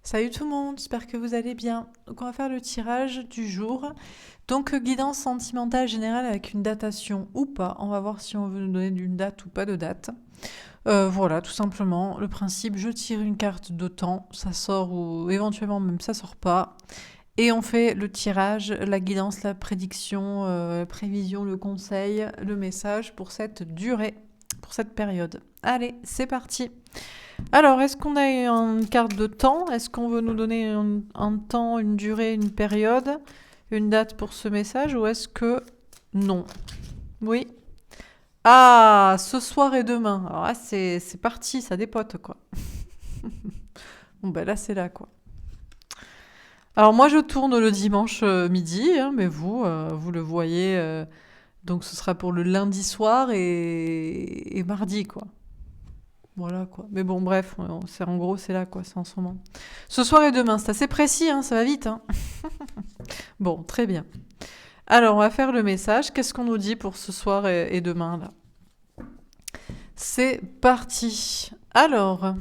Salut tout le monde, j'espère que vous allez bien. Donc on va faire le tirage du jour. Donc guidance sentimentale générale avec une datation ou pas. On va voir si on veut nous donner une date ou pas de date. Voilà, tout simplement. Le principe, je tire une carte de temps, ça sort ou éventuellement même ça sort pas. Et on fait le tirage, la guidance, la prédiction, la prévision, le conseil, le message pour cette durée, pour cette période. Allez, c'est parti. Alors, est-ce qu'on a une carte de temps? Est-ce qu'on veut nous donner un temps, une durée, une période, une date pour ce message ou est-ce que non? Oui. Ah, ce soir et demain. Alors là, c'est parti, ça dépote quoi. Bon, ben là, c'est là quoi. Alors, moi, je tourne le dimanche midi, hein, mais vous le voyez. Donc, ce sera pour le lundi soir et mardi quoi. Voilà quoi. Mais bon, bref, c'est en gros, c'est là quoi, c'est en ce moment. Ce soir et demain, c'est assez précis, hein, ça va vite. Hein. Bon, très bien. Alors, on va faire le message. Qu'est-ce qu'on nous dit pour ce soir et demain là? C'est parti. Alors,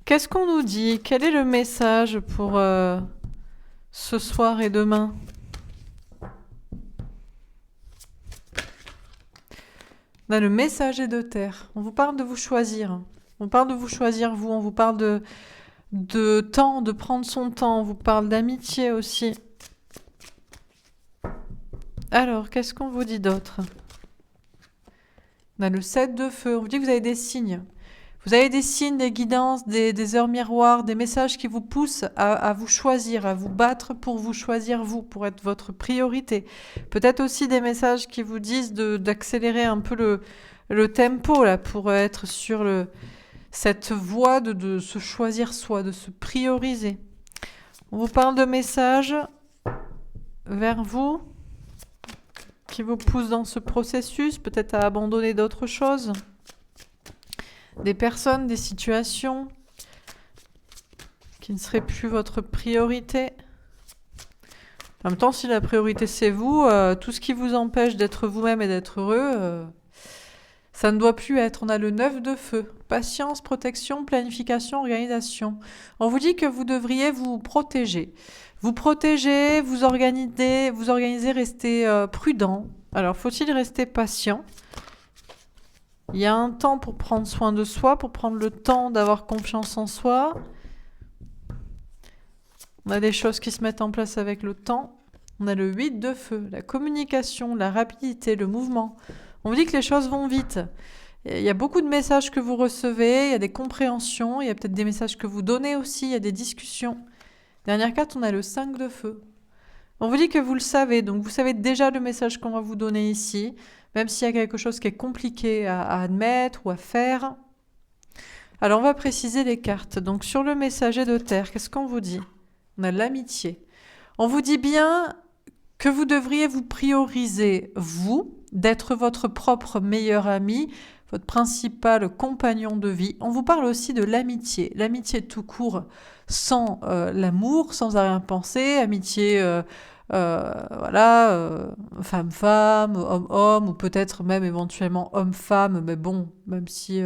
qu'est-ce qu'on nous dit? Quel est le message pour ce soir et demain? On a le messager de terre. On vous parle de vous choisir. On parle de vous choisir vous. On vous parle de temps, de prendre son temps. On vous parle d'amitié aussi. Alors, qu'est-ce qu'on vous dit d'autre? On a le 7 de feu. On vous dit que vous avez des signes. Vous avez des signes, des guidances, des heures miroirs, des messages qui vous poussent à vous choisir, à vous battre pour vous choisir vous, pour être votre priorité. Peut-être aussi des messages qui vous disent d'accélérer un peu le tempo là, pour être sur cette voie de se choisir soi, de se prioriser. On vous parle de messages vers vous qui vous poussent dans ce processus, peut-être à abandonner d'autres choses. Des personnes, des situations qui ne seraient plus votre priorité. En même temps, si la priorité c'est vous, tout ce qui vous empêche d'être vous-même et d'être heureux, ça ne doit plus être. On a le 9 de feu. Patience, protection, planification, organisation. On vous dit que vous devriez vous protéger. Vous protéger, vous organiser, rester prudent. Alors, faut-il rester patient? Il y a un temps pour prendre soin de soi, pour prendre le temps d'avoir confiance en soi. On a des choses qui se mettent en place avec le temps. On a le 8 de feu, la communication, la rapidité, le mouvement. On vous dit que les choses vont vite. Il y a beaucoup de messages que vous recevez, il y a des compréhensions, il y a peut-être des messages que vous donnez aussi, il y a des discussions. Dernière carte, on a le 5 de feu. On vous dit que vous le savez, donc vous savez déjà le message qu'on va vous donner ici, même s'il y a quelque chose qui est compliqué à admettre ou à faire. Alors on va préciser les cartes. Donc sur le messager de terre, qu'est-ce qu'on vous dit? On a l'amitié. On vous dit bien que vous devriez vous prioriser, vous, d'être votre propre meilleur ami, votre principal compagnon de vie. On vous parle aussi de l'amitié. L'amitié tout court, sans l'amour, sans arrière-pensée. Amitié, voilà, femme-femme, homme-homme, ou peut-être même éventuellement homme-femme. Mais bon, même si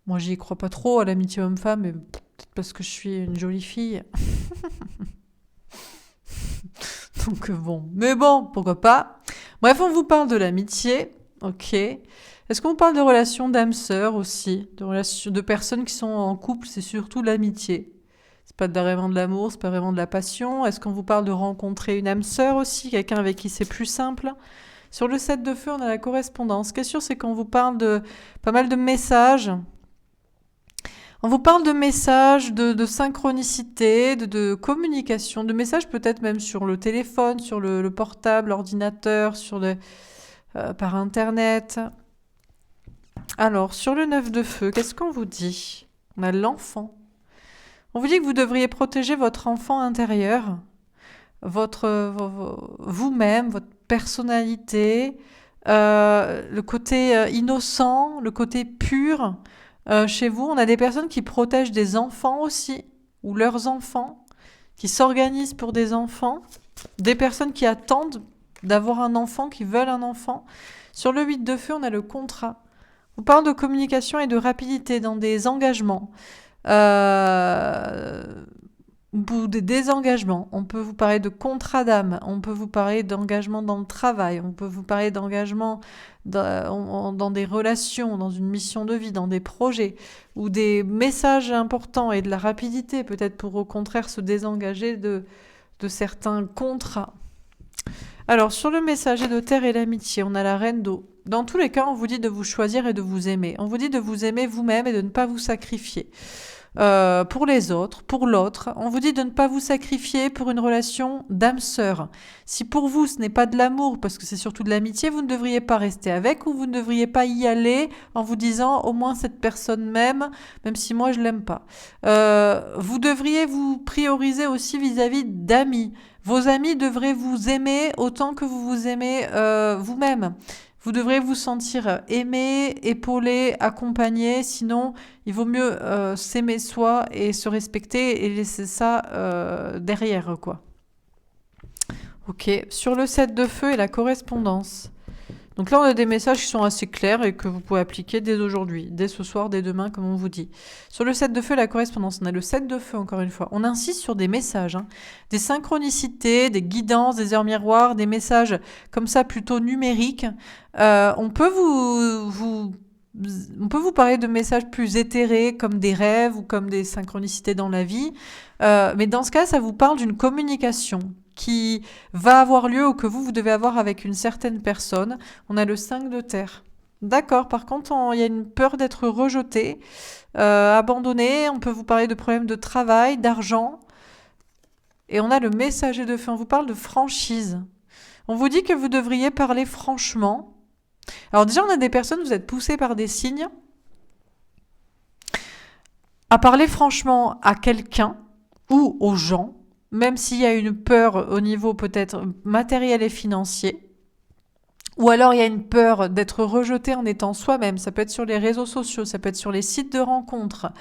moi j'y crois pas trop à l'amitié homme-femme, mais peut-être parce que je suis une jolie fille. Donc bon, mais bon, pourquoi pas. Bref, on vous parle de l'amitié, ok. Est-ce qu'on parle de relations d'âme-sœur aussi, de relations de personnes qui sont en couple, c'est surtout l'amitié. C'est pas vraiment de l'amour, c'est pas vraiment de la passion. Est-ce qu'on vous parle de rencontrer une âme-sœur aussi, quelqu'un avec qui c'est plus simple? Sur le 7 de feu, on a la correspondance. Ce qui est sûr, c'est qu'on vous parle de pas mal de messages. On vous parle de messages, de synchronicité, de communication, de messages peut-être même sur le téléphone, sur le portable, l'ordinateur, par Internet. Alors, sur le 9 de feu, qu'est-ce qu'on vous dit? On a l'enfant. On vous dit que vous devriez protéger votre enfant intérieur, vous-même, votre personnalité, le côté innocent, le côté pur. Chez vous, on a des personnes qui protègent des enfants aussi, ou leurs enfants, qui s'organisent pour des enfants, des personnes qui attendent d'avoir un enfant, qui veulent un enfant. Sur le 8 de feu, on a le contrat. On parle de communication et de rapidité dans des engagements. Euh, ou des désengagements. On peut vous parler de contrat d'âme, on peut vous parler d'engagement dans le travail, on peut vous parler d'engagement dans des relations, dans une mission de vie, dans des projets, ou des messages importants et de la rapidité, peut-être pour au contraire se désengager de certains contrats. Alors, sur le messager de terre et l'amitié, on a la reine d'eau. Dans tous les cas, on vous dit de vous choisir et de vous aimer. On vous dit de vous aimer vous-même et de ne pas vous sacrifier. Pour les autres, pour l'autre. On vous dit de ne pas vous sacrifier pour une relation d'âme-sœur. Si pour vous ce n'est pas de l'amour, parce que c'est surtout de l'amitié, vous ne devriez pas rester avec ou vous ne devriez pas y aller en vous disant au moins cette personne m'aime, même si moi je l'aime pas. Vous devriez vous prioriser aussi vis-à-vis d'amis. Vos amis devraient vous aimer autant que vous vous aimez vous-même. Vous devrez vous sentir aimé, épaulé, accompagné, sinon il vaut mieux s'aimer soi et se respecter et laisser ça derrière, quoi. Ok, sur le 7 de feu et la correspondance. Donc là, on a des messages qui sont assez clairs et que vous pouvez appliquer dès aujourd'hui, dès ce soir, dès demain, comme on vous dit. Sur le 7 de feu, la correspondance, on a le 7 de feu, encore une fois. On insiste sur des messages, hein, des synchronicités, des guidances, des heures miroirs, des messages comme ça plutôt numériques. On peut vous parler de messages plus éthérés, comme des rêves ou comme des synchronicités dans la vie. Mais dans ce cas, ça vous parle d'une communication qui va avoir lieu ou que vous devez avoir avec une certaine personne. On a le 5 de terre. D'accord, par contre, il y a une peur d'être rejeté, abandonné. On peut vous parler de problèmes de travail, d'argent. Et on a le messager de feu. On vous parle de franchise. On vous dit que vous devriez parler franchement. Alors déjà, on a des personnes, vous êtes poussées par des signes à parler franchement à quelqu'un ou aux gens, même s'il y a une peur au niveau peut-être matériel et financier, ou alors il y a une peur d'être rejeté en étant soi-même, ça peut être sur les réseaux sociaux, ça peut être sur les sites de rencontres.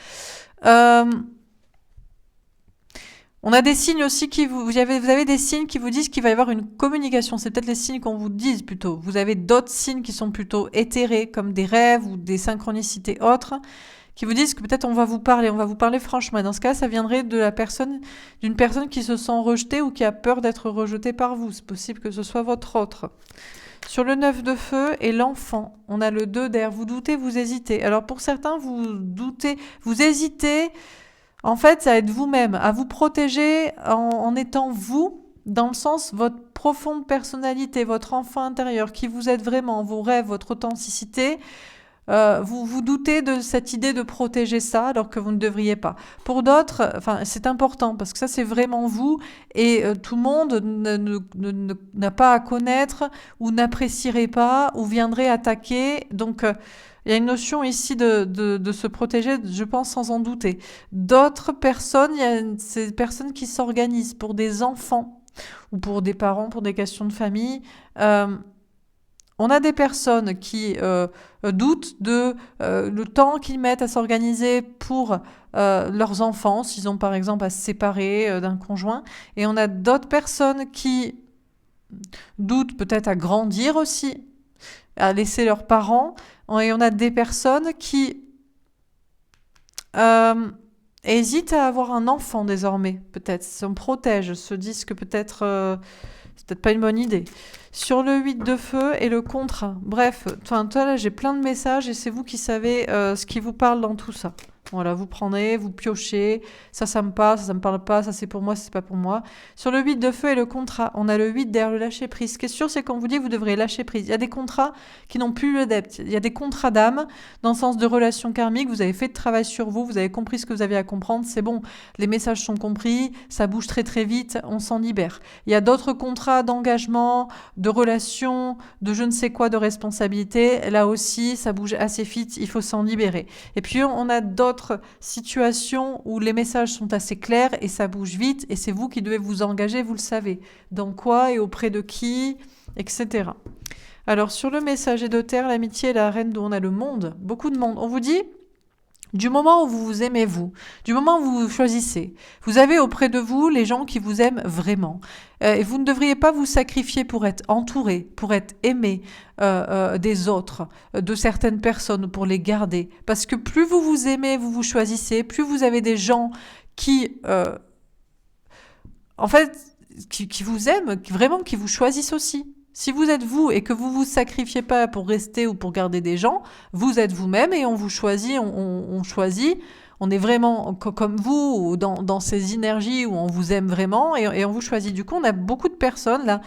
On a des signes aussi vous avez des signes qui vous disent qu'il va y avoir une communication. C'est peut-être les signes qu'on vous dise plutôt. Vous avez d'autres signes qui sont plutôt éthérés, comme des rêves ou des synchronicités autres, qui vous disent que peut-être on va vous parler franchement. Et dans ce cas, ça viendrait d'une personne qui se sent rejetée ou qui a peur d'être rejetée par vous. C'est possible que ce soit votre autre. Sur le 9 de feu et l'enfant, on a le 2 d'air. Vous doutez, vous hésitez. Alors pour certains, vous doutez, vous hésitez. En fait, ça va être vous-même, à vous protéger en étant vous, dans le sens votre profonde personnalité, votre enfant intérieur, qui vous êtes vraiment, vos rêves, votre authenticité. Vous vous doutez de cette idée de protéger ça alors que vous ne devriez pas. Pour d'autres, c'est important parce que ça c'est vraiment vous et tout le monde n'a pas à connaître ou n'apprécierait pas ou viendrait attaquer. Donc il y a une notion ici de se protéger, je pense, sans en douter. D'autres personnes, il y a ces personnes qui s'organisent pour des enfants ou pour des parents, pour des questions de famille. On a des personnes qui doutent de le temps qu'ils mettent à s'organiser pour leurs enfants, s'ils ont par exemple à se séparer d'un conjoint. Et on a d'autres personnes qui doutent peut-être à grandir aussi, à laisser leurs parents. Et on a des personnes qui hésitent à avoir un enfant désormais, peut-être. On protège, se disent que peut-être c'est peut-être pas une bonne idée. Sur le 8 de feu et le contrat. Bref, là j'ai plein de messages et c'est vous qui savez ce qui vous parle dans tout ça. Voilà, vous prenez, vous piochez, ça me parle, ça me parle pas, ça c'est pour moi, ça c'est pas pour moi. Sur le 8 de feu et le contrat, on a le 8 derrière le lâcher prise. Ce qui est sûr, c'est qu'on vous dit que vous devrez lâcher prise. Il y a des contrats qui n'ont plus le depth. Il y a des contrats d'âme, dans le sens de relation karmique. Vous avez fait de travail sur vous, vous avez compris ce que vous aviez à comprendre, c'est bon. Les messages sont compris, ça bouge très très vite, on s'en libère. Il y a d'autres contrats d'engagement, de relation, de je ne sais quoi, de responsabilité. Là aussi, ça bouge assez vite, il faut s'en libérer. Et puis, on a d'autres situations où les messages sont assez clairs et ça bouge vite et c'est vous qui devez vous engager, vous le savez. Dans quoi et auprès de qui, etc. Alors, sur le messager de terre, l'amitié et la reine d'eau, on a le monde, beaucoup de monde. On vous dit, Du moment où vous vous aimez vous, du moment où vous vous choisissez, vous avez auprès de vous les gens qui vous aiment vraiment. Et vous ne devriez pas vous sacrifier pour être entouré, pour être aimé des autres, de certaines personnes, pour les garder. Parce que plus vous vous aimez, vous vous choisissez, plus vous avez des gens qui, en fait, qui vous aiment, vraiment qui vous choisissent aussi. Si vous êtes vous et que vous vous sacrifiez pas pour rester ou pour garder des gens, vous êtes vous-même et on vous choisit, on choisit, on est vraiment comme vous, ou dans ces énergies où on vous aime vraiment et on vous choisit. Du coup, on a beaucoup de personnes là.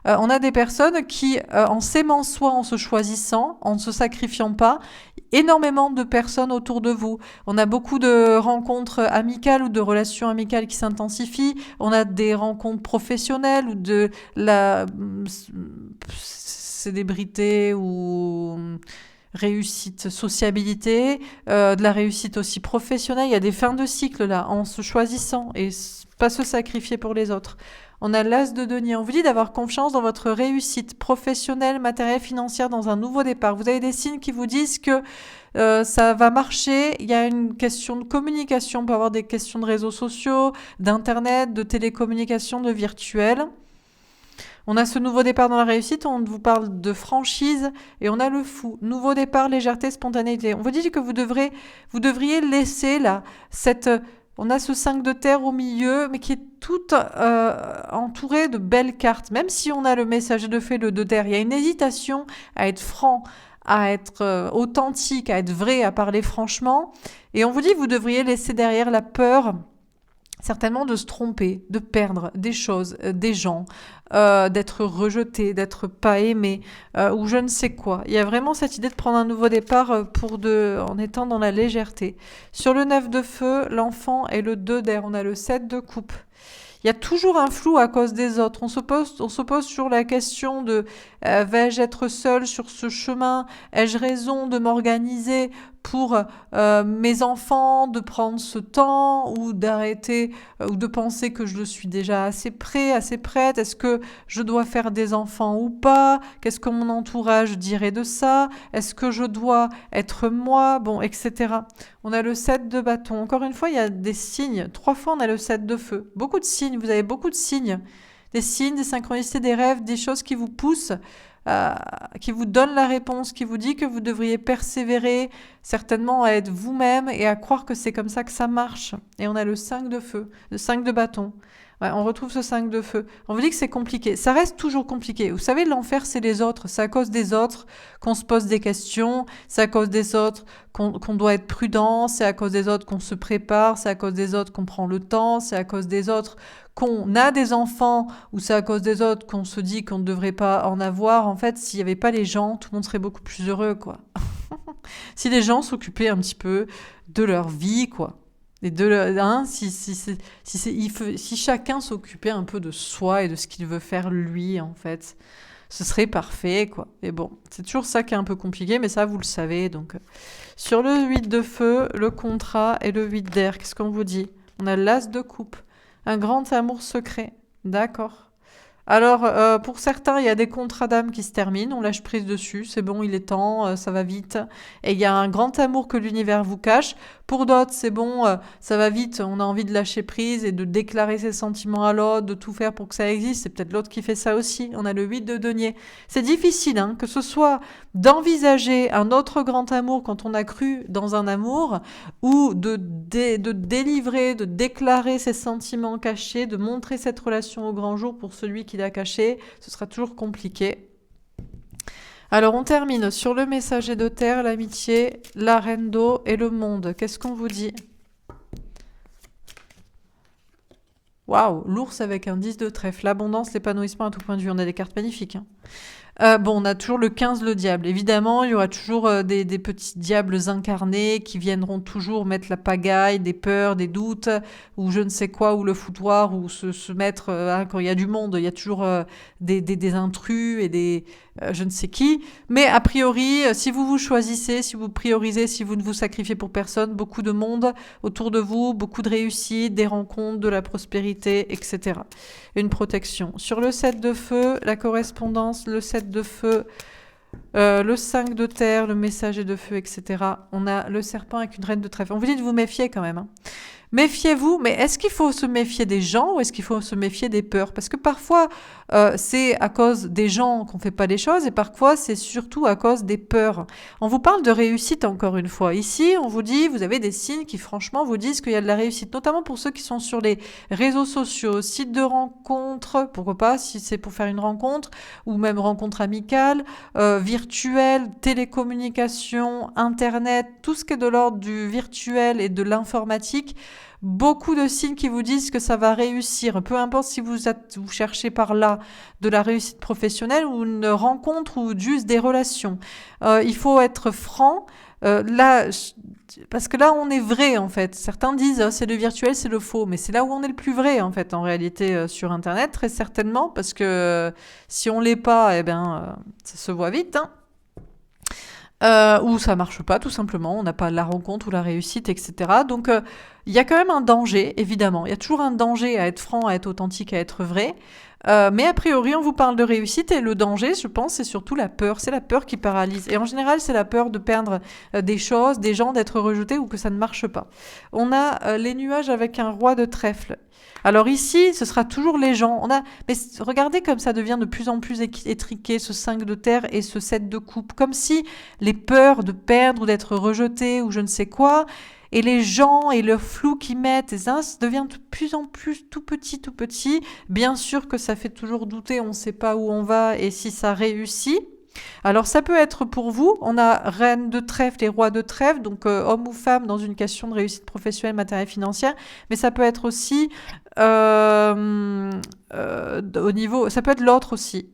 On a des personnes qui, en s'aimant soi, en se choisissant, en ne se sacrifiant pas, énormément de personnes autour de vous. On a beaucoup de rencontres amicales ou de relations amicales qui s'intensifient. On a des rencontres professionnelles ou de la célébrité ou réussite, sociabilité, de la réussite aussi professionnelle. Il y a des fins de cycle là, en se choisissant et pas se sacrifier pour les autres. On a l'as de denier. On vous dit d'avoir confiance dans votre réussite professionnelle, matérielle, financière, dans un nouveau départ. Vous avez des signes qui vous disent que ça va marcher. Il y a une question de communication. On peut avoir des questions de réseaux sociaux, d'internet, de télécommunication, de virtuel. On a ce nouveau départ dans la réussite, on vous parle de franchise et on a le fou. Nouveau départ, légèreté, spontanéité. On vous dit que vous devriez laisser là cette... On a ce 5 de terre au milieu, mais qui est tout entouré de belles cartes. Même si on a le messager de fée, le 2 de terre, il y a une hésitation à être franc, à être authentique, à être vrai, à parler franchement. Et on vous dit que vous devriez laisser derrière la peur, certainement de se tromper, de perdre des choses, des gens, d'être rejeté, d'être pas aimé, ou je ne sais quoi. Il y a vraiment cette idée de prendre un nouveau départ en étant dans la légèreté. Sur le 9 de feu, l'enfant et le 2 d'air. On a le 7 de coupe. Il y a toujours un flou à cause des autres. On se pose sur la question de vais-je être seule sur ce chemin? Ai-je raison de m'organiser pour mes enfants, de prendre ce temps ou d'arrêter ou de penser que je le suis déjà assez prêt, assez prête? Est-ce que je dois faire des enfants ou pas? Qu'est-ce que mon entourage dirait de ça? Est-ce que je dois être moi? Bon, etc. On a le 7 de bâton. Encore une fois, il y a des signes. 3 fois, on a le 7 de feu. Beaucoup de signes. Vous avez beaucoup de signes. Des signes, des synchronicités, des rêves, des choses qui vous poussent, qui vous donnent la réponse, qui vous dit que vous devriez persévérer, certainement à être vous-même et à croire que c'est comme ça que ça marche. Et on a le 5 de feu, le 5 de bâton. Ouais, on retrouve ce 5 de feu. On vous dit que c'est compliqué. Ça reste toujours compliqué. Vous savez, l'enfer, c'est les autres. C'est à cause des autres qu'on se pose des questions. C'est à cause des autres qu'on doit être prudent. C'est à cause des autres qu'on se prépare. C'est à cause des autres qu'on prend le temps. C'est à cause des autres qu'on a des enfants. Ou c'est à cause des autres qu'on se dit qu'on ne devrait pas en avoir. En fait, s'il n'y avait pas les gens, tout le monde serait beaucoup plus heureux, quoi. Si les gens s'occupaient un petit peu de leur vie, quoi. Et si chacun s'occupait un peu de soi et de ce qu'il veut faire lui, en fait, ce serait parfait, quoi. Et bon, c'est toujours ça qui est un peu compliqué, mais ça, vous le savez. Donc, sur le 8 de feu, le contrat et le 8 d'air, qu'est-ce qu'on vous dit? On a l'as de coupe, un grand amour secret. D'accord. Alors, pour certains, il y a des contrats d'âme qui se terminent, on lâche prise dessus, c'est bon, il est temps, ça va vite. Et il y a un grand amour que l'univers vous cache. Pour d'autres, c'est bon, ça va vite, on a envie de lâcher prise et de déclarer ses sentiments à l'autre, de tout faire pour que ça existe. C'est peut-être l'autre qui fait ça aussi. On a le 8 de denier. C'est difficile, hein, que ce soit d'envisager un autre grand amour quand on a cru dans un amour, ou de délivrer, de déclarer ses sentiments cachés, de montrer cette relation au grand jour pour celui qui l'a caché. Ce sera toujours compliqué. Alors on termine sur le messager de terre, l'amitié, la reine d'eau et le monde. Qu'est-ce qu'on vous dit? Waouh, l'ours avec un 10 de trèfle, l'abondance, l'épanouissement à tout point de vue. On a des cartes magnifiques, hein. Bon, on a toujours le 15, le diable. Évidemment, il y aura toujours des petits diables incarnés qui viendront toujours mettre la pagaille, des peurs, des doutes, ou je ne sais quoi, ou le foutoir, ou se mettre... quand il y a du monde, il y a toujours des intrus et des... je ne sais qui. Mais a priori, si vous vous choisissez, si vous priorisez, si vous ne vous sacrifiez pour personne, beaucoup de monde autour de vous, beaucoup de réussite, des rencontres, de la prospérité, etc. Une protection. Sur le 7 de feu, la correspondance, le 7 de feu, Le 5 de terre, le messager de feu, etc. On a le serpent avec une reine de trèfle. On vous dit de vous méfier quand même, hein. Méfiez-vous, mais est-ce qu'il faut se méfier des gens ou est-ce qu'il faut se méfier des peurs? Parce que parfois, c'est à cause des gens qu'on ne fait pas les choses et parfois, c'est surtout à cause des peurs. On vous parle de réussite encore une fois. Ici, on vous dit, vous avez des signes qui franchement vous disent qu'il y a de la réussite, notamment pour ceux qui sont sur les réseaux sociaux, sites de rencontres, pourquoi pas, si c'est pour faire une rencontre, ou même rencontre amicale, virtuelle, télécommunication, Internet, tout ce qui est de l'ordre du virtuel et de l'informatique. Beaucoup de signes qui vous disent que ça va réussir. Peu importe si vous cherchez par là de la réussite professionnelle ou une rencontre ou juste des relations. Il faut être franc. Là, parce que là, on est vrai en fait. Certains disent c'est le virtuel, c'est le faux, mais c'est là où on est le plus vrai en fait, en réalité, sur Internet, très certainement, parce que si on l'est pas, eh bien, ça se voit vite, hein. Ou ça marche pas tout simplement, on n'a pas la rencontre ou la réussite, etc. Donc il y a quand même un danger, évidemment. Il y a toujours un danger à être franc, à être authentique, à être vrai. Mais a priori, on vous parle de réussite et le danger, je pense, c'est surtout la peur. C'est la peur qui paralyse. Et en général, c'est la peur de perdre des choses, des gens, d'être rejeté ou que ça ne marche pas. On a les nuages avec un roi de trèfle. Alors ici, ce sera toujours les gens. Mais regardez comme ça devient de plus en plus étriqué, ce 5 de terre et ce 7 de coupe. Comme si les peurs de perdre ou d'être rejeté ou je ne sais quoi, et les gens et le flou qu'ils mettent, et ça devient de plus en plus tout petit, tout petit. Bien sûr que ça fait toujours douter, on ne sait pas où on va et si ça réussit. Alors ça peut être pour vous, on a reine de trèfle et roi de trèfle, donc homme ou femme dans une question de réussite professionnelle, matérielle, financière, mais ça peut être aussi au niveau, ça peut être l'autre aussi.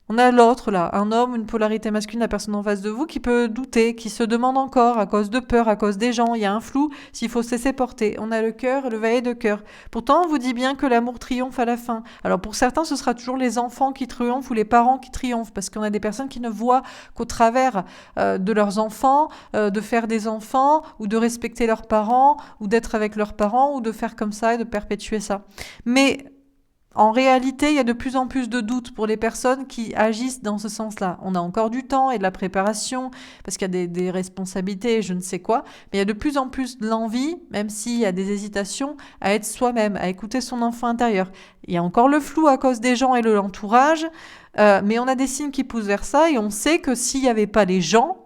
On a l'autre là, un homme, une polarité masculine, la personne en face de vous qui peut douter, qui se demande encore à cause de peur, à cause des gens, il y a un flou, s'il faut se laisser porter. On a le cœur et le valet de cœur. Pourtant, on vous dit bien que l'amour triomphe à la fin. Alors pour certains, ce sera toujours les enfants qui triomphent ou les parents qui triomphent, parce qu'on a des personnes qui ne voient qu'au travers de leurs enfants, de faire des enfants, ou de respecter leurs parents, ou d'être avec leurs parents, ou de faire comme ça et de perpétuer ça. Mais en réalité, il y a de plus en plus de doutes pour les personnes qui agissent dans ce sens-là. On a encore du temps et de la préparation, parce qu'il y a des responsabilités, je ne sais quoi, mais il y a de plus en plus de l'envie, même s'il y a des hésitations, à être soi-même, à écouter son enfant intérieur. Il y a encore le flou à cause des gens et de l'entourage, mais on a des signes qui poussent vers ça, et on sait que s'il n'y avait pas les gens,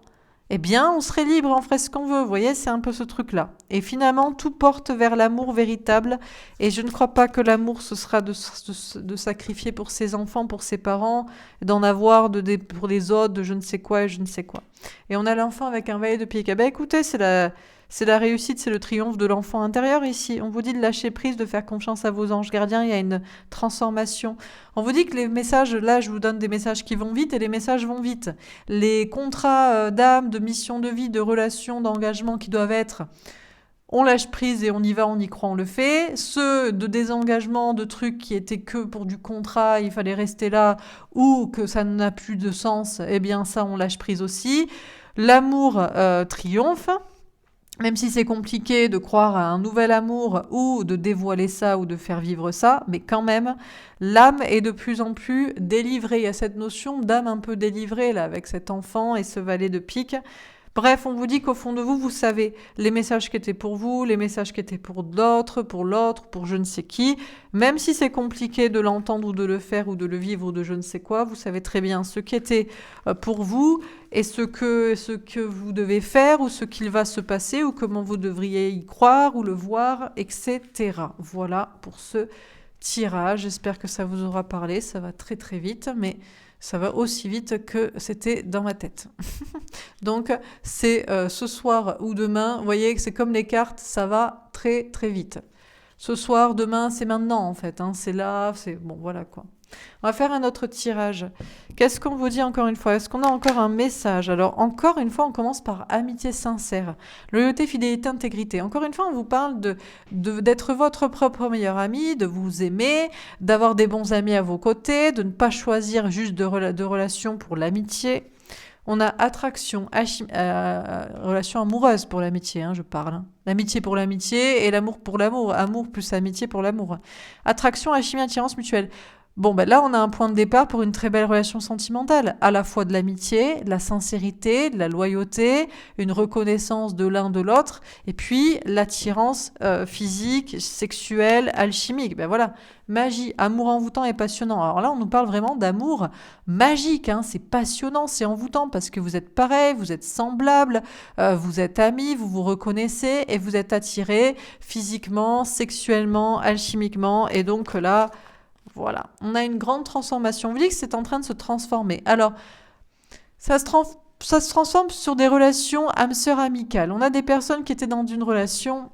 eh bien, on serait libre, on ferait ce qu'on veut. Vous voyez, c'est un peu ce truc-là. Et finalement, tout porte vers l'amour véritable. Et je ne crois pas que l'amour, ce sera de sacrifier pour ses enfants, pour ses parents, d'en avoir pour les autres, de je ne sais quoi et je ne sais quoi. Et on a l'enfant avec un valet de pied. Ben, écoutez, c'est la réussite, c'est le triomphe de l'enfant intérieur ici. On vous dit de lâcher prise, de faire confiance à vos anges gardiens. Il y a une transformation. On vous dit que les messages, là, je vous donne des messages qui vont vite et les messages vont vite. Les contrats d'âme, de mission de vie, de relation, d'engagement qui doivent être on lâche prise et on y va, on y croit, on le fait. Ceux de désengagement, de trucs qui étaient que pour du contrat, il fallait rester là, ou que ça n'a plus de sens, eh bien ça, on lâche prise aussi. L'amour triomphe. Même si c'est compliqué de croire à un nouvel amour ou de dévoiler ça ou de faire vivre ça, mais quand même, l'âme est de plus en plus délivrée. Il y a cette notion d'âme un peu délivrée là, avec cet enfant et ce valet de pique. Bref, on vous dit qu'au fond de vous, vous savez les messages qui étaient pour vous, les messages qui étaient pour d'autres, pour l'autre, pour je ne sais qui. Même si c'est compliqué de l'entendre ou de le faire ou de le vivre ou de je ne sais quoi, vous savez très bien ce qui était pour vous et ce que vous devez faire ou ce qu'il va se passer ou comment vous devriez y croire ou le voir, etc. Voilà pour ce tirage. J'espère que ça vous aura parlé. Ça va très très vite, mais ça va aussi vite que c'était dans ma tête. Donc, c'est ce soir ou demain. Vous voyez que c'est comme les cartes, ça va très très vite. Ce soir, demain, c'est maintenant en fait. Hein, c'est là, c'est... Bon, voilà quoi. On va faire un autre tirage. Qu'est-ce qu'on vous dit encore une fois? Est-ce qu'on a encore un message? Alors, encore une fois, on commence par amitié sincère. Loyauté, fidélité, intégrité. Encore une fois, on vous parle d'être votre propre meilleur ami, de vous aimer, d'avoir des bons amis à vos côtés, de ne pas choisir juste de relations pour l'amitié. On a attraction, relation amoureuse pour l'amitié, hein, je parle. Hein. L'amitié pour l'amitié et l'amour pour l'amour. Amour plus amitié pour l'amour. Attraction, alchimie, attirance mutuelle. Bon, ben là, on a un point de départ pour une très belle relation sentimentale, à la fois de l'amitié, de la sincérité, de la loyauté, une reconnaissance de l'un de l'autre, et puis l'attirance physique, sexuelle, alchimique. Ben voilà, magie, amour envoûtant et passionnant. Alors là, on nous parle vraiment d'amour magique, hein. C'est passionnant, c'est envoûtant, parce que vous êtes pareil, vous êtes semblables, vous êtes amis, vous vous reconnaissez, et vous êtes attirés physiquement, sexuellement, alchimiquement, et donc là... Voilà, on a une grande transformation. Vous dites que c'est en train de se transformer. Alors, ça se transforme sur des relations âme-sœur amicales. On a des personnes qui étaient dans une relation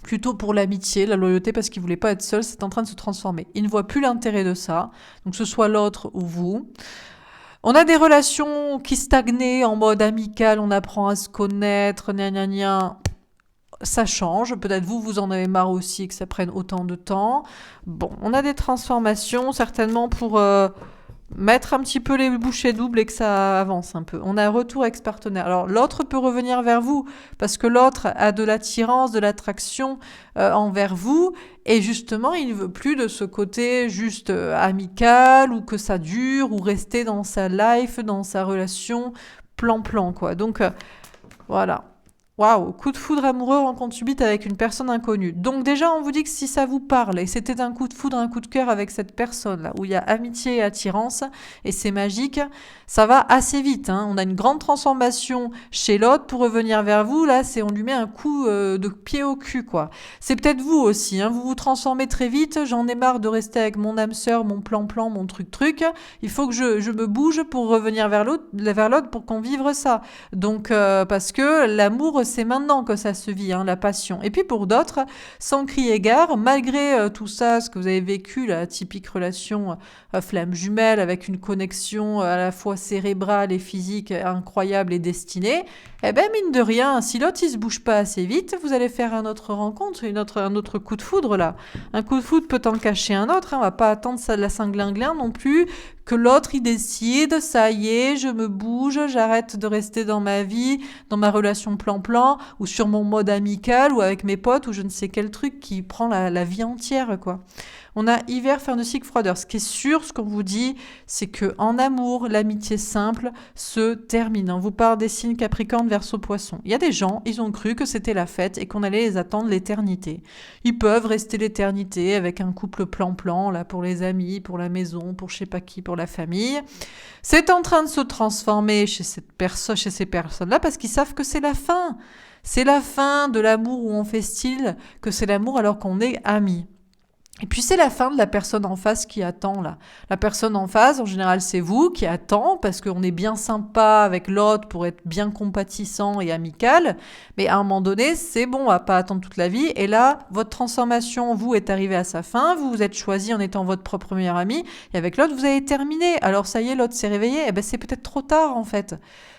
plutôt pour l'amitié, la loyauté, parce qu'ils ne voulaient pas être seuls. C'est en train de se transformer. Ils ne voient plus l'intérêt de ça, donc que ce soit l'autre ou vous. On a des relations qui stagnaient en mode amical, on apprend à se connaître, gna gna gna. Ça change, peut-être vous en avez marre aussi que ça prenne autant de temps. Bon, on a des transformations certainement pour mettre un petit peu les bouchées doubles et que ça avance un peu. On a un retour ex-partenaire. Alors l'autre peut revenir vers vous parce que l'autre a de l'attirance, de l'attraction envers vous et justement il ne veut plus de ce côté juste amical ou que ça dure ou rester dans sa life, dans sa relation plan-plan quoi. Donc voilà. Waouh, coup de foudre amoureux, rencontre subite avec une personne inconnue. Donc déjà, on vous dit que si ça vous parle, et c'était un coup de foudre, un coup de cœur avec cette personne-là, où il y a amitié et attirance, et c'est magique, ça va assez vite. Hein. On a une grande transformation chez l'autre pour revenir vers vous. Là, on lui met un coup de pied au cul, quoi. C'est peut-être vous aussi. Hein. Vous vous transformez très vite. J'en ai marre de rester avec mon âme sœur, mon plan-plan, mon truc-truc. Il faut que je me bouge pour revenir vers l'autre pour qu'on vive ça. Donc, parce que l'amour, c'est maintenant que ça se vit, hein, la passion. Et puis pour d'autres, sans crier gare, malgré tout ça, ce que vous avez vécu, la typique relation flamme jumelle avec une connexion à la fois cérébrale et physique incroyable et destinée, eh ben mine de rien, si l'autre il se bouge pas assez vite, vous allez faire une autre rencontre, un autre coup de foudre là. Un coup de foudre peut en cacher un autre, hein, on va pas attendre ça de la Saint-Glinglin non plus, que l'autre il décide, ça y est, je me bouge, j'arrête de rester dans ma vie, dans ma relation plan-plan, ou sur mon mode amical, ou avec mes potes, ou je ne sais quel truc qui prend la vie entière, quoi. On a hiver, fin de cycle, froideur. Ce qui est sûr, ce qu'on vous dit, c'est que en amour, l'amitié simple se termine. On vous parle des signes Capricorne, Verseau, Poisson. Il y a des gens, ils ont cru que c'était la fête et qu'on allait les attendre l'éternité. Ils peuvent rester l'éternité avec un couple plan-plan, là, pour les amis, pour la maison, pour je sais pas qui, pour la famille. C'est en train de se transformer chez ces personnes-là parce qu'ils savent que c'est la fin. C'est la fin de l'amour où on fait style que c'est l'amour alors qu'on est amis. Et puis c'est la fin de la personne en face qui attend là. La personne en face, en général, c'est vous qui attend parce qu'on est bien sympa avec l'autre pour être bien compatissant et amical. Mais à un moment donné, c'est bon, on va pas attendre toute la vie. Et là, votre transformation, vous, est arrivée à sa fin. Vous vous êtes choisi en étant votre propre meilleur ami. Et avec l'autre, vous avez terminé. Alors ça y est, l'autre s'est réveillé. Eh ben c'est peut-être trop tard en fait.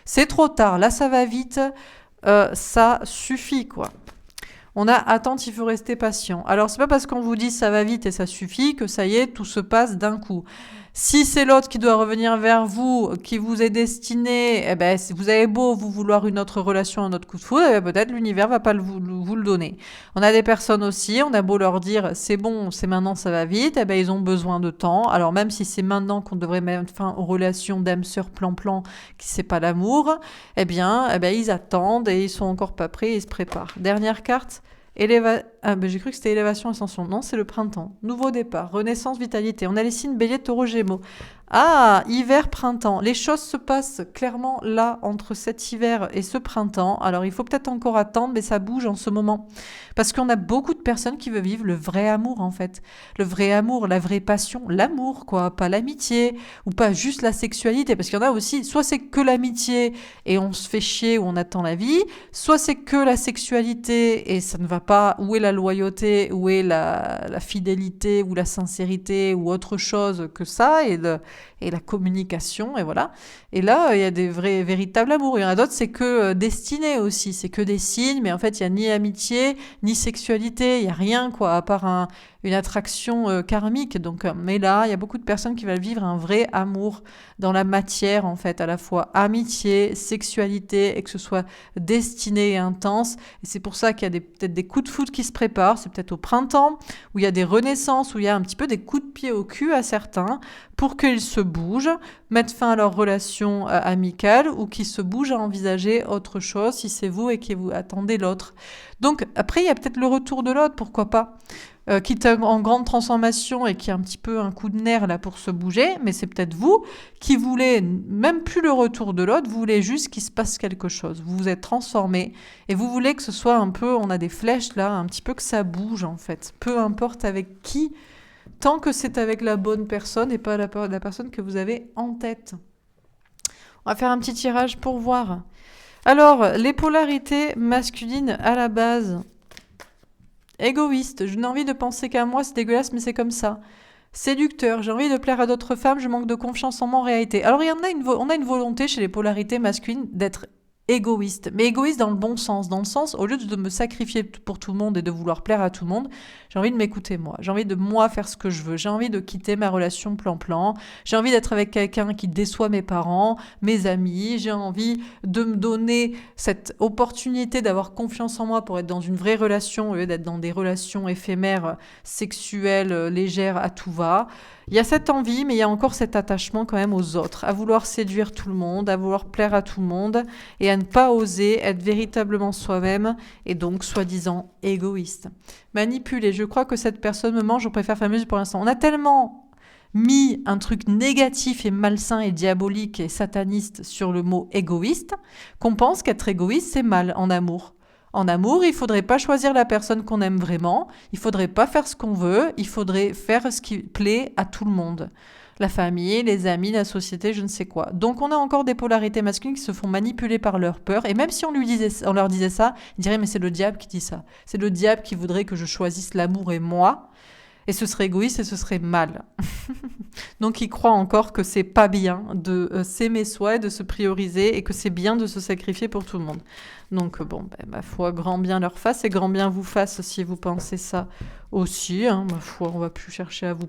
C'est trop tard. Là, ça va vite. Ça suffit quoi. On a attente, il faut rester patient. Alors, c'est pas parce qu'on vous dit ça va vite et ça suffit que ça y est, tout se passe d'un coup. Si c'est l'autre qui doit revenir vers vous, qui vous est destiné, eh ben, si vous avez beau vous vouloir une autre relation, un autre coup de foudre, eh ben, peut-être l'univers va pas vous le donner. On a des personnes aussi, on a beau leur dire c'est bon, c'est maintenant, ça va vite, eh ben, ils ont besoin de temps. Alors, même si c'est maintenant qu'on devrait mettre fin aux relations d'âme-sœur plan-plan, qui c'est pas l'amour, eh bien, ils attendent et ils sont encore pas prêts, ils se préparent. Dernière carte. J'ai cru que c'était élévation, ascension. Non, c'est le printemps. Nouveau départ, renaissance, vitalité. On a les signes bélier, taureau, gémeaux. Ah, hiver, printemps. Les choses se passent clairement là, entre cet hiver et ce printemps. Alors, il faut peut-être encore attendre, mais ça bouge en ce moment. Parce qu'on a beaucoup de personnes qui veulent vivre le vrai amour, en fait. Le vrai amour, la vraie passion, l'amour, quoi. Pas l'amitié, ou pas juste la sexualité. Parce qu'il y en a aussi, soit c'est que l'amitié et on se fait chier ou on attend la vie, soit c'est que la sexualité et ça ne va pas. Où est la loyauté, où est la fidélité, ou la sincérité, ou autre chose que ça, et la communication, et voilà. Et là, il y a des véritables amours. Il y en a d'autres, c'est que destiné aussi, c'est que des signes, mais en fait, il n'y a ni amitié, ni sexualité, il n'y a rien, quoi, à part une attraction karmique. Donc, mais là, il y a beaucoup de personnes qui veulent vivre un vrai amour dans la matière, en fait, à la fois amitié, sexualité, et que ce soit destiné et intense. Et c'est pour ça qu'il y a peut-être des coups de foudre qui se prépare, c'est peut-être au printemps, où il y a des renaissances, où il y a un petit peu des coups de pied au cul à certains, pour qu'ils se bougent, mettent fin à leur relation amicale, ou qu'ils se bougent à envisager autre chose, si c'est vous et que vous attendez l'autre. Donc après, il y a peut-être le retour de l'autre, pourquoi pas, qui est en grande transformation et qui a un petit peu un coup de nerf là pour se bouger, mais c'est peut-être vous qui voulez même plus le retour de l'autre, vous voulez juste qu'il se passe quelque chose. Vous vous êtes transformé et vous voulez que ce soit un peu, on a des flèches là, un petit peu que ça bouge en fait. Peu importe avec qui, tant que c'est avec la bonne personne et pas la personne que vous avez en tête. On va faire un petit tirage pour voir. Alors, les polarités masculines à la base. Égoïste, je n'ai envie de penser qu'à moi, c'est dégueulasse, mais c'est comme ça. Séducteur, j'ai envie de plaire à d'autres femmes, je manque de confiance en moi en réalité. Alors, on a une volonté chez les polarités masculines d'être égoïste, mais égoïste dans le bon sens, dans le sens, au lieu de me sacrifier pour tout le monde et de vouloir plaire à tout le monde, j'ai envie de m'écouter moi, j'ai envie de moi faire ce que je veux, j'ai envie de quitter ma relation plan-plan, j'ai envie d'être avec quelqu'un qui déçoit mes parents, mes amis, j'ai envie de me donner cette opportunité d'avoir confiance en moi pour être dans une vraie relation au lieu d'être dans des relations éphémères, sexuelles, légères, à tout va. Il y a cette envie, mais il y a encore cet attachement quand même aux autres, à vouloir séduire tout le monde, à vouloir plaire à tout le monde, et à ne pas oser être véritablement soi-même, et donc soi-disant égoïste. Manipuler, je crois que cette personne me mange, je préfère fameuse pour l'instant. On a tellement mis un truc négatif et malsain et diabolique et sataniste sur le mot égoïste, qu'on pense qu'être égoïste, c'est mal en amour. En amour, il faudrait pas choisir la personne qu'on aime vraiment, il faudrait pas faire ce qu'on veut, il faudrait faire ce qui plaît à tout le monde. La famille, les amis, la société, je ne sais quoi. Donc on a encore des polarités masculines qui se font manipuler par leur peur, et même si on leur disait ça, ils diraient mais c'est le diable qui dit ça. C'est le diable qui voudrait que je choisisse l'amour et moi, et ce serait égoïste et ce serait mal. Donc ils croient encore que c'est pas bien de s'aimer soi et de se prioriser et que c'est bien de se sacrifier pour tout le monde. Donc bon, ma foi, grand bien leur fasse et grand bien vous fasse si vous pensez ça aussi. Ma foi, on va plus chercher à vous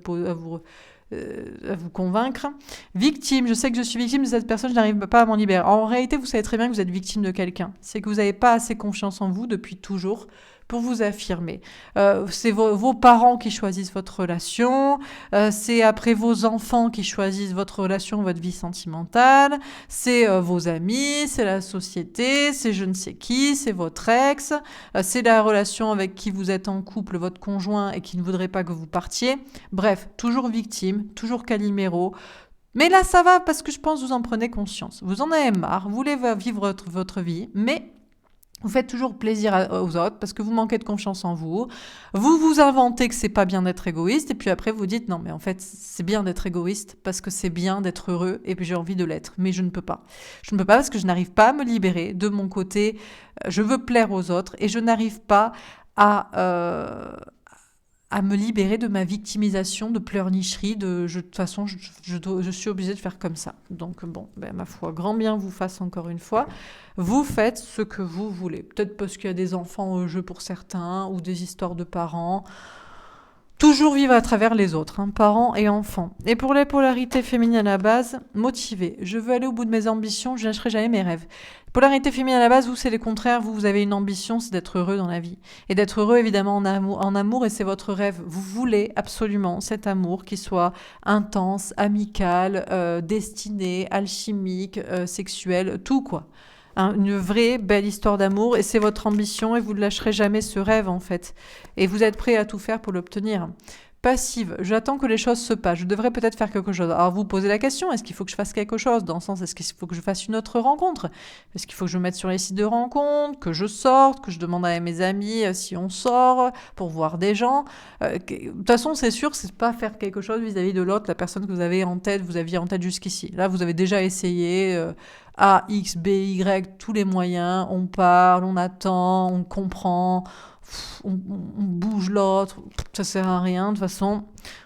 convaincre. Victime, je sais que je suis victime de cette personne, je n'arrive pas à m'en libérer. En réalité, vous savez très bien que vous êtes victime de quelqu'un. C'est que vous n'avez pas assez confiance en vous depuis toujours pour vous affirmer. C'est vos parents qui choisissent votre relation, c'est après vos enfants qui choisissent votre relation, votre vie sentimentale, c'est vos amis, c'est la société, c'est je ne sais qui, c'est votre ex, c'est la relation avec qui vous êtes en couple, votre conjoint, et qui ne voudrait pas que vous partiez. Bref, toujours victime, toujours Calimero. Mais là, ça va parce que je pense que vous en prenez conscience. Vous en avez marre, vous voulez vivre votre vie, mais vous faites toujours plaisir aux autres parce que vous manquez de confiance en vous. Vous vous inventez que c'est pas bien d'être égoïste et puis après vous dites non mais en fait c'est bien d'être égoïste parce que c'est bien d'être heureux et puis j'ai envie de l'être. Mais je ne peux pas. Je ne peux pas parce que je n'arrive pas à me libérer de mon côté. Je veux plaire aux autres et je n'arrive pas à me libérer de ma victimisation, de pleurnicherie, de toute façon, je suis obligée de faire comme ça. Donc bon, ma foi, grand bien vous fasse encore une fois. Vous faites ce que vous voulez. Peut-être parce qu'il y a des enfants au jeu pour certains, ou des histoires de parents. Toujours vivre à travers les autres, parents et enfants. Et pour les polarités féminines à la base, motivée. Je veux aller au bout de mes ambitions, je lâcherai jamais mes rêves. Polarité féminine à la base, vous, c'est le contraire. Vous avez une ambition, c'est d'être heureux dans la vie. Et d'être heureux, évidemment, en amour, et c'est votre rêve. Vous voulez absolument cet amour qui soit intense, amical, destiné, alchimique, sexuel, tout quoi. Une vraie belle histoire d'amour, et c'est votre ambition, et vous ne lâcherez jamais ce rêve, en fait. Et vous êtes prêt à tout faire pour l'obtenir. Passive, j'attends que les choses se passent, je devrais peut-être faire quelque chose. Alors vous posez la question, est-ce qu'il faut que je fasse quelque chose? Dans le sens, est-ce qu'il faut que je fasse une autre rencontre? Est-ce qu'il faut que je me mette sur les sites de rencontres, que je sorte, que je demande à mes amis si on sort, pour voir des gens? De toute façon, c'est sûr, c'est pas faire quelque chose vis-à-vis de l'autre, la personne que vous avez en tête, vous aviez en tête jusqu'ici. Là, vous avez déjà essayé A, X, B, Y, tous les moyens, on parle, on attend, on comprend, on bouge l'autre, ça sert à rien. De toute façon,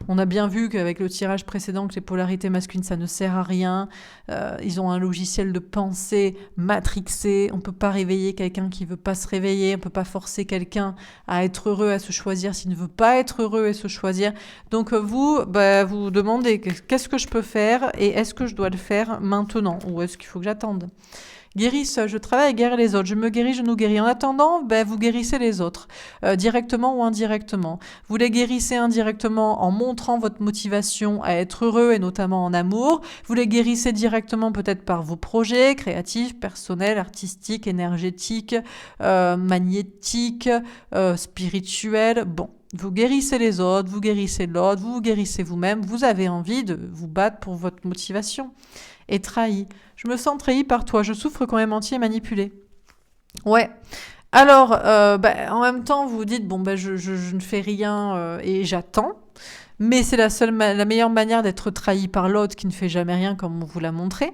on a bien vu qu'avec le tirage précédent que les polarités masculines, ça ne sert à rien. Ils ont un logiciel de pensée matrixé. On peut pas réveiller quelqu'un qui veut pas se réveiller. On peut pas forcer quelqu'un à être heureux, à se choisir s'il ne veut pas être heureux et se choisir. Donc vous vous demandez qu'est-ce que je peux faire et est-ce que je dois le faire maintenant ou est-ce qu'il faut que j'attende? Guérisseur, je travaille à guérir les autres. Je me guéris, je nous guéris. En attendant, vous guérissez les autres, directement ou indirectement. Vous les guérissez indirectement en montrant votre motivation à être heureux et notamment en amour. Vous les guérissez directement peut-être par vos projets créatifs, personnels, artistiques, énergétiques, magnétiques, spirituels. Bon. Vous guérissez les autres, vous guérissez l'autre, vous guérissez vous-même. Vous avez envie de vous battre pour votre motivation. Et trahi. Je me sens trahi par toi. Je souffre quand même menti et manipulé. Ouais. Alors, en même temps, vous vous dites, je ne fais rien et j'attends. Mais c'est la meilleure manière d'être trahi par l'autre qui ne fait jamais rien comme on vous l'a montré.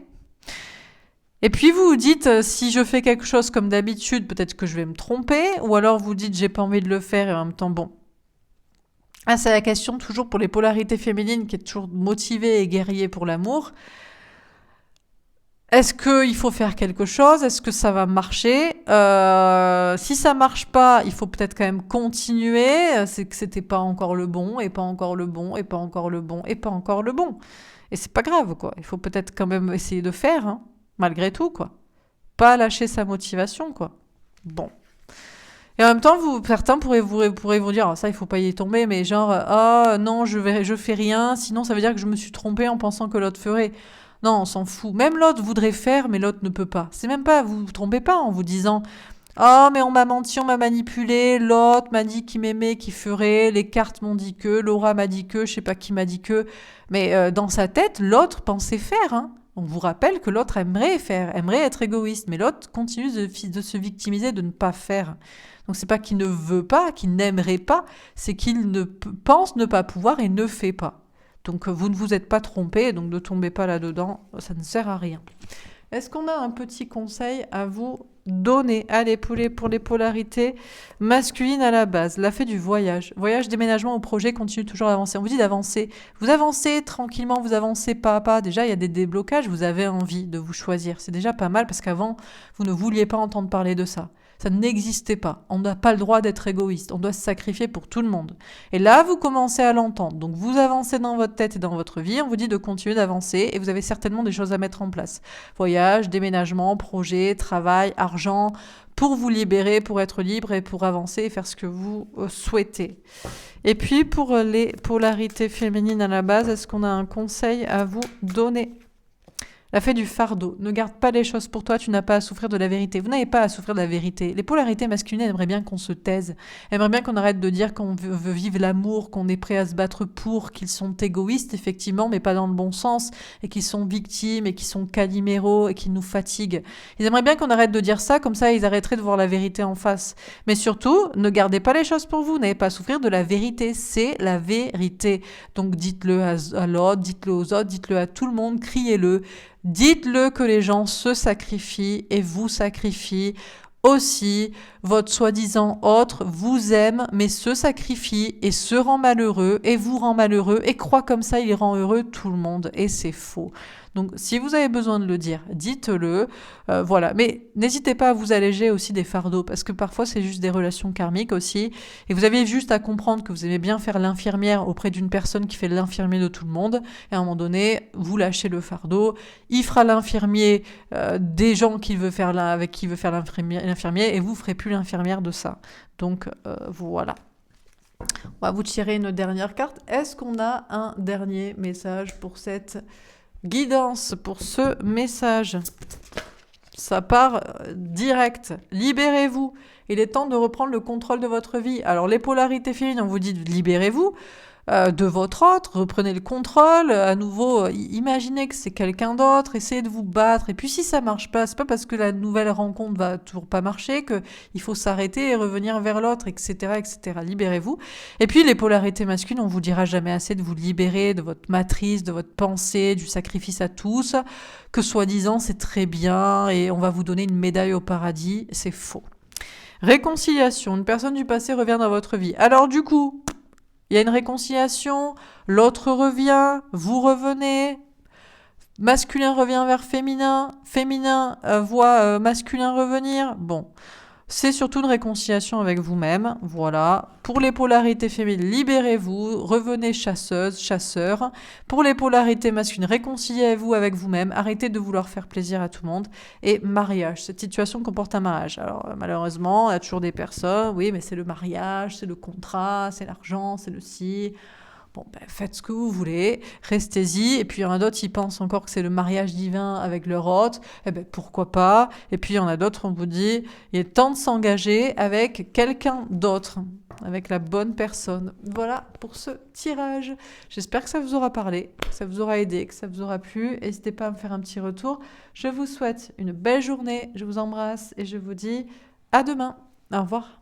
Et puis vous vous dites, si je fais quelque chose comme d'habitude, peut-être que je vais me tromper. Ou alors vous dites, j'ai pas envie de le faire et en même temps, bon. Ah, c'est la question toujours pour les polarités féminines qui est toujours motivée et guerrier pour l'amour. Est-ce qu'il faut faire quelque chose? Est-ce que ça va marcher? Si ça marche pas, il faut peut-être quand même continuer. C'est que c'était pas encore le bon, et pas encore le bon, et pas encore le bon, et pas encore le bon. Et c'est pas grave, quoi. Il faut peut-être quand même essayer de faire, hein, malgré tout, quoi. Pas lâcher sa motivation, quoi. Bon. Et en même temps, certains pourraient vous dire, ça, il faut pas y tomber, mais genre, non, je fais rien, sinon ça veut dire que je me suis trompée en pensant que l'autre ferait. Non, on s'en fout. Même l'autre voudrait faire, mais l'autre ne peut pas. C'est même pas, vous vous trompez pas en vous disant, mais on m'a menti, on m'a manipulé, l'autre m'a dit qu'il m'aimait, qu'il ferait, les cartes m'ont dit que, Laura m'a dit que, je sais pas qui m'a dit que. Mais dans sa tête, l'autre pensait faire, hein. On vous rappelle que l'autre aimerait faire, aimerait être égoïste, mais l'autre continue de se victimiser, de ne pas faire. Donc c'est pas qu'il ne veut pas, qu'il n'aimerait pas, c'est qu'il pense ne pas pouvoir et ne fait pas. Donc vous ne vous êtes pas trompé, donc ne tombez pas là-dedans, ça ne sert à rien. Est-ce qu'on a un petit conseil à vous donner? Allez, pour les polarités masculines à la base, la fée du voyage. Voyage, déménagement au projet, continue toujours d'avancer. On vous dit d'avancer. Vous avancez tranquillement, vous avancez pas à pas. Déjà, il y a des déblocages, vous avez envie de vous choisir. C'est déjà pas mal parce qu'avant, vous ne vouliez pas entendre parler de ça. Ça n'existait pas. On n'a pas le droit d'être égoïste. On doit se sacrifier pour tout le monde. Et là, vous commencez à l'entendre. Donc, vous avancez dans votre tête et dans votre vie. On vous dit de continuer d'avancer et vous avez certainement des choses à mettre en place. Voyage, déménagement, projet, travail, argent, pour vous libérer, pour être libre et pour avancer et faire ce que vous souhaitez. Et puis, pour les polarités féminines à la base, est-ce qu'on a un conseil à vous donner ? La fée du fardeau. Ne garde pas les choses pour toi, tu n'as pas à souffrir de la vérité. Vous n'avez pas à souffrir de la vérité. Les polarités masculines aimeraient bien qu'on se taise. Aimeraient bien qu'on arrête de dire qu'on veut vivre l'amour, qu'on est prêt à se battre pour, qu'ils sont égoïstes, effectivement, mais pas dans le bon sens, et qu'ils sont victimes, et qu'ils sont caliméros, et qu'ils nous fatiguent. Ils aimeraient bien qu'on arrête de dire ça, comme ça ils arrêteraient de voir la vérité en face. Mais surtout, ne gardez pas les choses pour vous, n'avez pas à souffrir de la vérité. C'est la vérité. Donc dites-le à l'autre, dites-le aux autres, dites-le à tout le monde, criez-le. Dites-le que les gens se sacrifient et vous sacrifient aussi. Votre soi-disant autre vous aime mais se sacrifie et se rend malheureux et vous rend malheureux et croit comme ça il rend heureux tout le monde et c'est faux. Donc si vous avez besoin de le dire, dites-le. Voilà. Mais n'hésitez pas à vous alléger aussi des fardeaux parce que parfois c'est juste des relations karmiques aussi. Et vous avez juste à comprendre que vous aimez bien faire l'infirmière auprès d'une personne qui fait l'infirmier de tout le monde. Et à un moment donné, vous lâchez le fardeau. Il fera l'infirmier des gens avec qui il veut faire l'infirmier et vous ferez plus l'infirmière de ça. Donc voilà. On va vous tirer une dernière carte. Est-ce qu'on a un dernier message pour cette guidance, pour ce message? Ça part direct. Libérez-vous. Il est temps de reprendre le contrôle de votre vie. Alors les polarités féminines, on vous dit libérez-vous de votre autre, reprenez le contrôle, à nouveau, imaginez que c'est quelqu'un d'autre, essayez de vous battre, et puis si ça marche pas, c'est pas parce que la nouvelle rencontre va toujours pas marcher que il faut s'arrêter et revenir vers l'autre, etc., etc. Libérez-vous. Et puis les polarités masculines, on vous dira jamais assez de vous libérer de votre matrice, de votre pensée, du sacrifice à tous, que soi-disant c'est très bien et on va vous donner une médaille au paradis, c'est faux. Réconciliation, une personne du passé revient dans votre vie. Alors du coup, il y a une réconciliation, l'autre revient, vous revenez, masculin revient vers féminin, féminin voit masculin revenir. Bon, C'est surtout une réconciliation avec vous-même, voilà. Pour les polarités féminines, libérez-vous, revenez chasseuse, chasseur. Pour les polarités masculines, réconciliez-vous avec vous-même, arrêtez de vouloir faire plaisir à tout le monde. Et mariage, cette situation comporte un mariage. Alors malheureusement, il y a toujours des personnes, oui, mais c'est le mariage, c'est le contrat, c'est l'argent, c'est le ci. Bon, ben, faites ce que vous voulez, restez-y. Et puis il y en a d'autres, ils pensent encore que c'est le mariage divin avec leur hôte. Eh ben pourquoi pas. Et puis il y en a d'autres, on vous dit, il est temps de s'engager avec quelqu'un d'autre, avec la bonne personne. Voilà pour ce tirage. J'espère que ça vous aura parlé, que ça vous aura aidé, que ça vous aura plu. N'hésitez pas à me faire un petit retour. Je vous souhaite une belle journée, je vous embrasse et je vous dis à demain. Au revoir.